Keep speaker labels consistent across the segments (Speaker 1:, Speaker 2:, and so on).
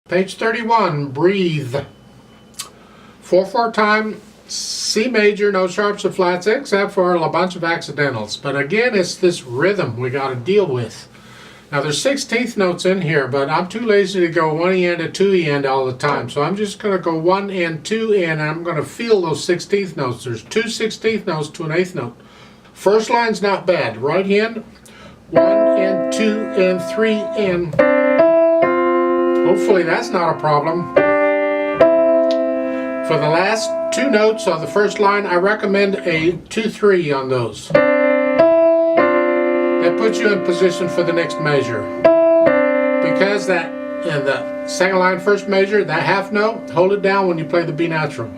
Speaker 1: Page 31, breathe. 4/4 time, C major, no sharps or flats, except for a bunch of accidentals. But again, it's this rhythm we got to deal with. Now there's 16th notes in here, but I'm too lazy to go 1E and a 2E end all the time. So I'm just going to go 1 and 2 and I'm going to feel those 16th notes. There's 2 16th notes to an 8th note. First line's not bad. Right hand, 1 and 2 and 3 and... Hopefully that's not a problem. For the last 2 notes on the first line, I recommend a 2-3 on those. That puts you in position for the next measure. Because that in the second line first measure, that half note, hold it down when you play the B natural.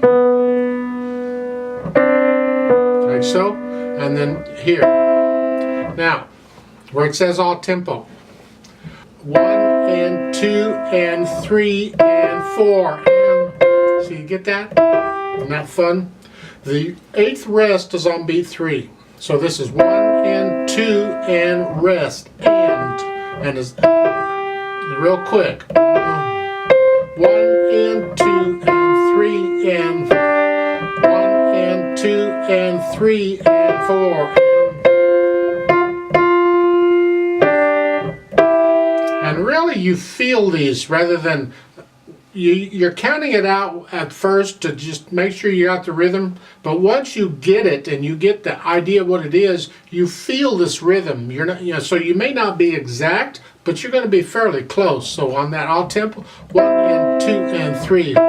Speaker 1: Like so, and then here. Now, where it says all tempo. 1 and 2 and 3 and 4 and... So you get that? Isn't that fun? The 8th rest is on beat 3. So this is 1 and 2 and rest and is real quick. 1 and 2 and 3 and 1 and 2 and 3 and 4 and really you feel these rather than you're counting it out at first to just make sure you got the rhythm, but once you get it and you get the idea of what it is, you feel this rhythm. You're not, so you may not be exact, but you're going to be fairly close. So on that all tempo, 1 and 2 and 3, 2,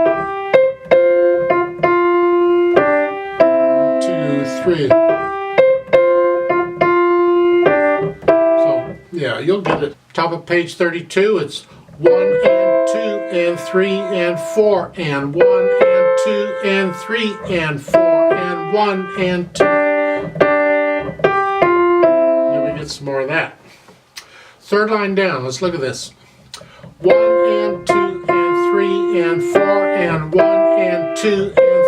Speaker 1: 3. So yeah, you'll get it. Top of page 32, it's 1 and 2 and 3 and 4 and 1 and 2 and 3 and 4 and 1 and 2. Then we get some more of that. Third line down, let's look at this. 1 and 2 and 3 and 4 and 1 and 2 and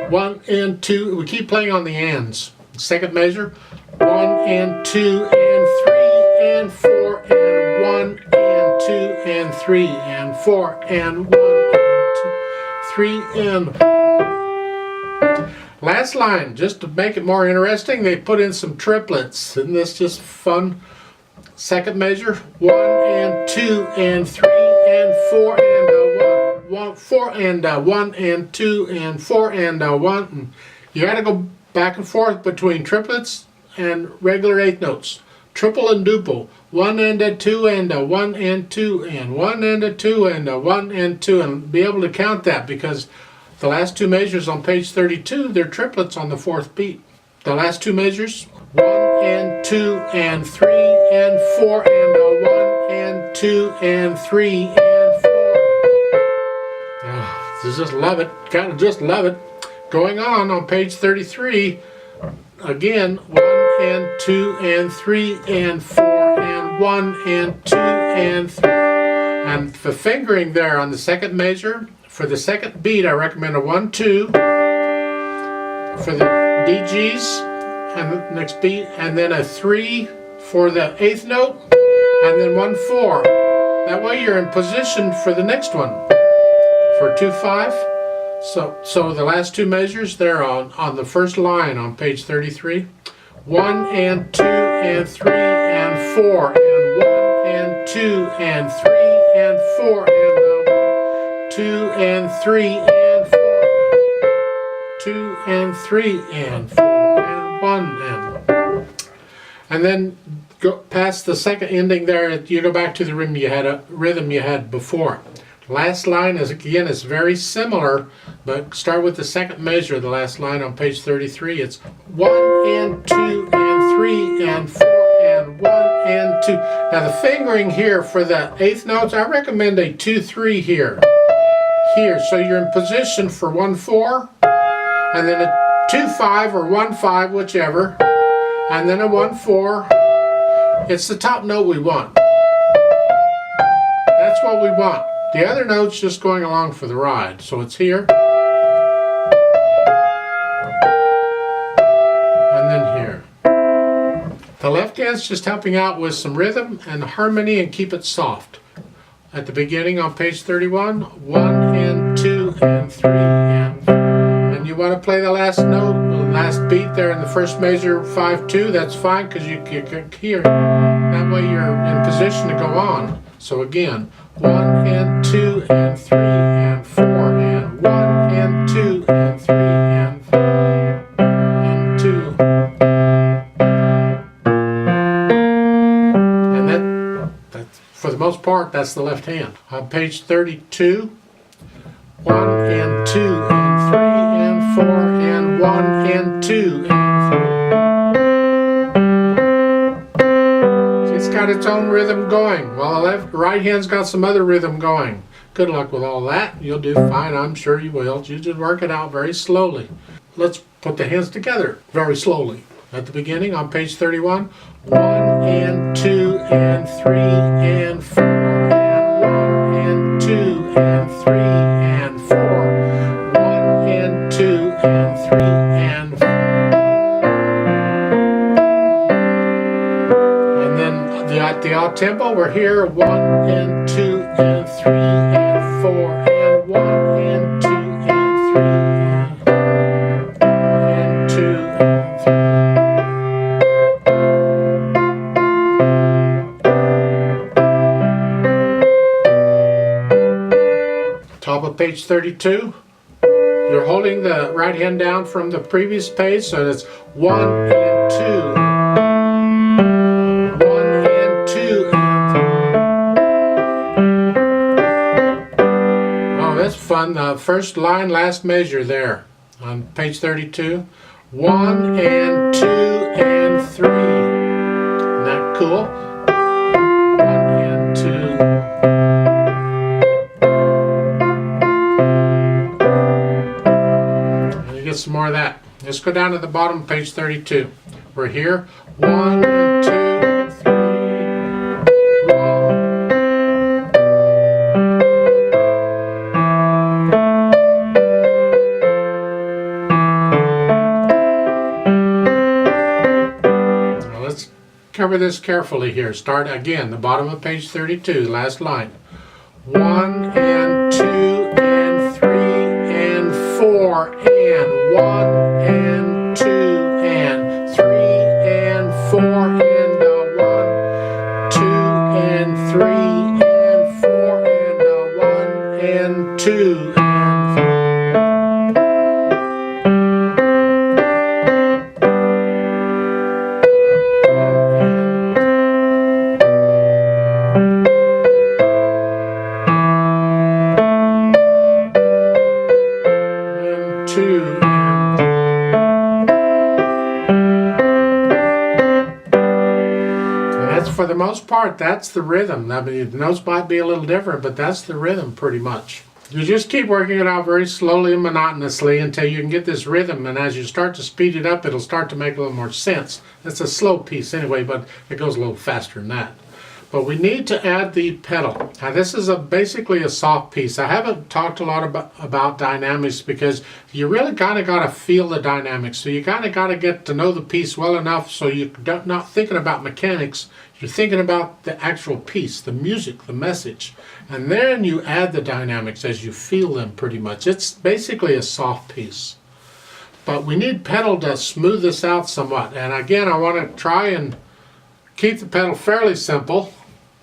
Speaker 1: 3. 1 and 2, we keep playing on the ands. Second measure, 1 and 2 and 3 and 4 and 1 and 2 and 3 and 4 and 1 and 2, 3 and... Last line, just to make it more interesting, they put in some triplets. Isn't this just fun? Second measure, 1 and 2 and 3 and 4 and 1, 4 and 1 and 2 and 4 and 1. And you got to go back and forth between triplets and regular 8th notes. Triple and duple. 1 and a 2 and a 1 and 2 and 1 and a 2 and a 1 and 2, and be able to count that because the last 2 measures on page 32, they're triplets on the 4th beat. The last 2 measures, 1 and 2 and 3 and 4 and a 1 and 2 and 3 and 4. Oh, just love it. Gotta just love it. Going on page 33, again, 1 and 2 and 3 and 4 and 1 and 2 and 3. And the fingering there on the second measure, for the second beat, I recommend a 1, 2. For the DGs, and the next beat, and then a 3 for the 8th note, and then 1, 4. That way you're in position for the next one. For 2, 5. So the last 2 measures there on the first line on page 33. 1 and 2 and 3 and 4 and 1 and 2 and 3 and 4 and 2 and 3 and 4, 2 and 3 and 4 and 1 and then go past the second ending there. You go back to the rhythm you had before. Last line is again is very similar, but start with the second measure. The last line on page 33. It's 1 and 2 and 3 and 4 and 1 and 2. Now the fingering here for the 8th notes, I recommend a 2, 3 here. So you're in position for 1, 4, and then a 2, 5 or 1, 5, whichever, and then a 1, 4. It's the top note we want. That's what we want. The other note's just going along for the ride. So it's here, and then here. The left Again, it's just helping out with some rhythm and harmony and keep it soft. At the beginning on page 31, 1 and 2 and 3 and you want to play the last note, the last beat there in the first measure, 5-2, that's fine because you can hear it. That way you're in position to go on. So again, 1 and 2 and 3 and 4 and 1 and 2 and 3 and 4 and 2. And that's for the most part, that's the left hand. On page 32, 1 and 2 and 3 and 4 and 1 and 2 and 3. See, it's got its own rhythm going. Well, the right hand's got some other rhythm going. Good luck with all that. You'll do fine, I'm sure you will. You just work it out very slowly. Let's put the hands together very slowly. At the beginning on page 31, 1 and 2 and 3 and 4 and 1 and 2 and 3 and 4, 1 and 2 and 3 and 4. And then at the odd tempo, we're here, 1 and 2 and 3 and 4 and 1 and 2 and 3 and 2 and 3. Top of page 32, you're holding the right hand down from the previous page, so it's 1 and 2, 1 and 2 and 3. Oh, that's fun. The first line, last measure there on page 32, 1 and 2 and 3. Isn't that cool? 1 and 2. Some more of that. Let's go down to the bottom of page 32. We're here. 1 and 2, 3, 1. Now let's cover this carefully here. Start again, the bottom of page 32, last line. 1 and 2 and 3 and 4 and 1 and 2 and 3 and 4 and 1, 2 and 3 and 4 and 1 and 2 and 2. For the most part, that's the rhythm. I mean, the notes might be a little different, but that's the rhythm pretty much. You just keep working it out very slowly and monotonously until you can get this rhythm, and as you start to speed it up, it'll start to make a little more sense. It's a slow piece anyway, but it goes a little faster than that. But we need to add the pedal. Now this is basically a soft piece. I haven't talked a lot about dynamics because you really kind of got to feel the dynamics. So you kind of got to get to know the piece well enough so you're not thinking about mechanics. You're thinking about the actual piece, the music, the message. And then you add the dynamics as you feel them pretty much. It's basically a soft piece. But we need pedal to smooth this out somewhat. And again, I want to try and keep the pedal fairly simple.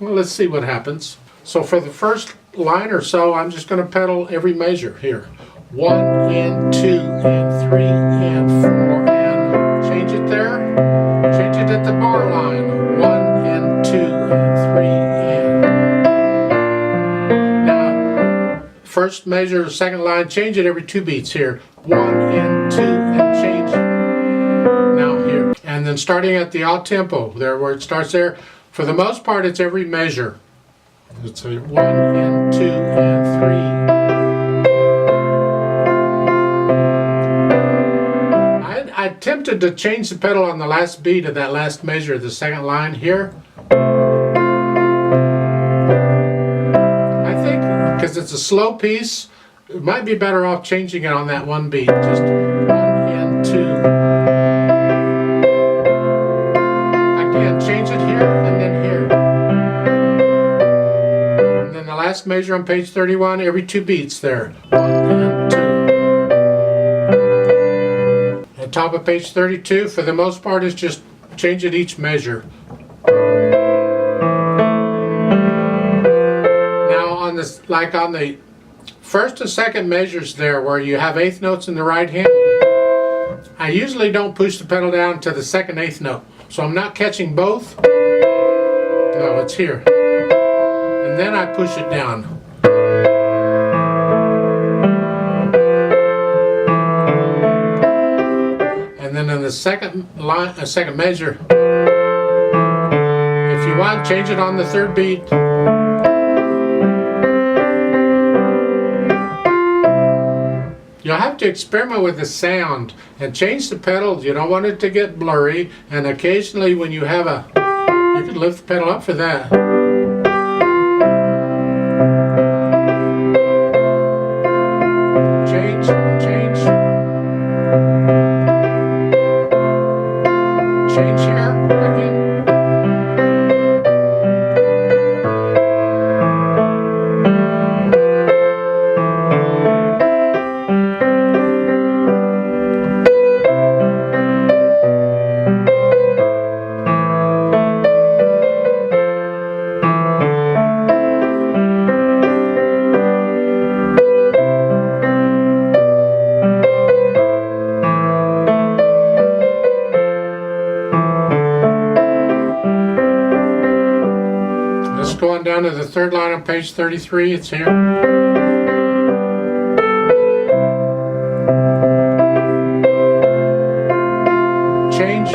Speaker 1: Well, let's see what happens. So for the first line or so, I'm just going to pedal every measure here. 1 and 2 and 3 and 4 and change it there. Change it at the bar line. 1 and 2 and 3 and. Now, first measure, second line, change it every 2 beats here. 1 and 2 and change. Now here. And then starting at the odd tempo, there where it starts there. For the most part, it's every measure. It's a 1 and 2 and 3. I attempted to change the pedal on the last beat of that last measure, the second line here. I think because it's a slow piece, it might be better off changing it on that one beat. Just 1 and 2. Again, last measure on page 31, every 2 beats there. 1 and 2. At top of page 32, for the most part, is just change it each measure. Now on this, like on the first and second measures there, where you have eighth notes in the right hand, I usually don't push the pedal down to the second eighth note. So I'm not catching both. No, it's here. And then I push it down. And then in the second line, second measure, if you want, change it on the third beat. You'll have to experiment with the sound and change the pedals. You don't want it to get blurry, and occasionally when you have a, you can lift the pedal up for that. Change, change. Change here, again. Go on down to the third line on page 33, it's here. Change.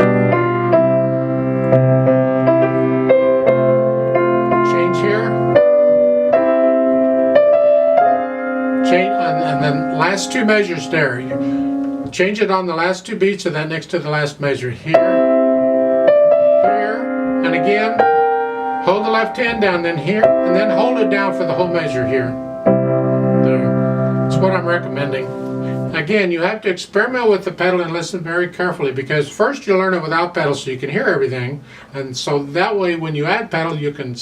Speaker 1: Change here. Change, and then last 2 measures there. You change it on the last 2 beats of that next to the last measure. Here, here, and again. Hold the left hand down, then here, and then hold it down for the whole measure here. There. That's what I'm recommending. Again, you have to experiment with the pedal and listen very carefully, because first you learn it without pedals so you can hear everything, and so that way when you add pedal you can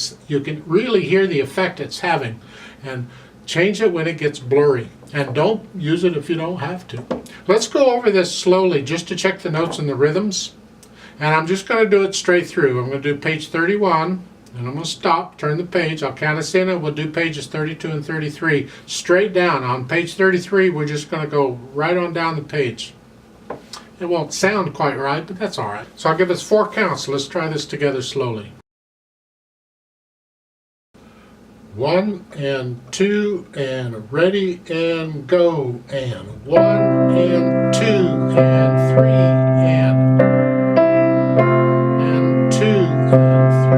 Speaker 1: really hear the effect it's having, and change it when it gets blurry, and don't use it if you don't have to. Let's go over this slowly just to check the notes and the rhythms, and I'm just going to do it straight through. I'm going to do page 31. And I'm going to stop, turn the page, I'll count us in, and we'll do pages 32 and 33 straight down. On page 33, we're just going to go right on down the page. It won't sound quite right, but that's all right. So I'll give us 4 counts. Let's try this together slowly. 1 and 2 and ready and go, and 1 and 2 and 3 and 2 and 3.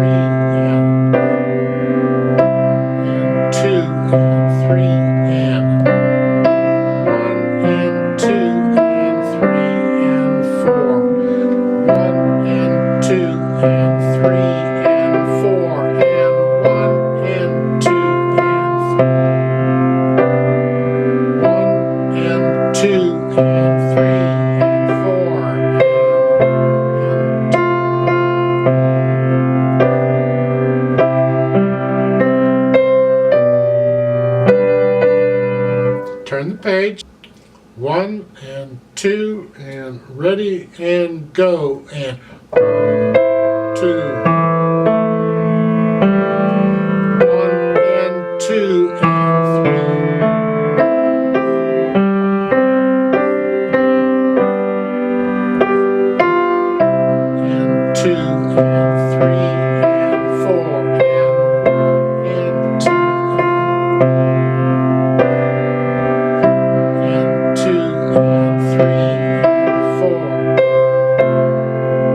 Speaker 1: Turn the page. 1 and 2 and ready and go, and 1, 2. 1 and 2 and 3. And 2 and 3 and 4 and 2. And 2 and 3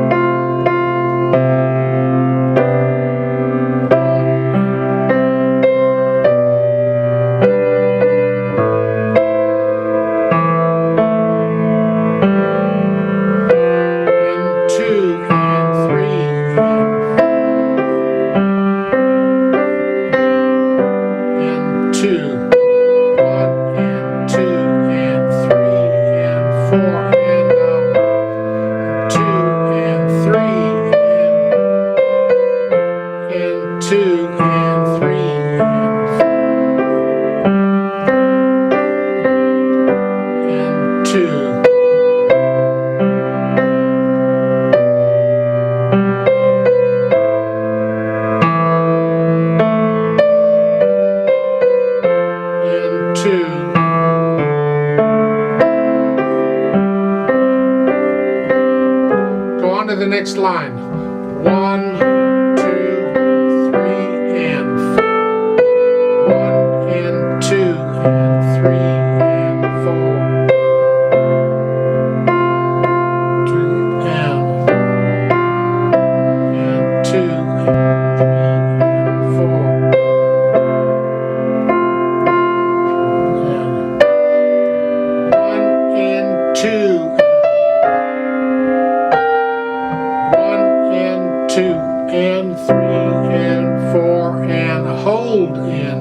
Speaker 1: and next line. 1, 2, 3, and 1 and 2 and 3 and 4. 2 and 2 and 3 and 4. And 1 and 2. 1 and 2 and 3 and 4 and hold in.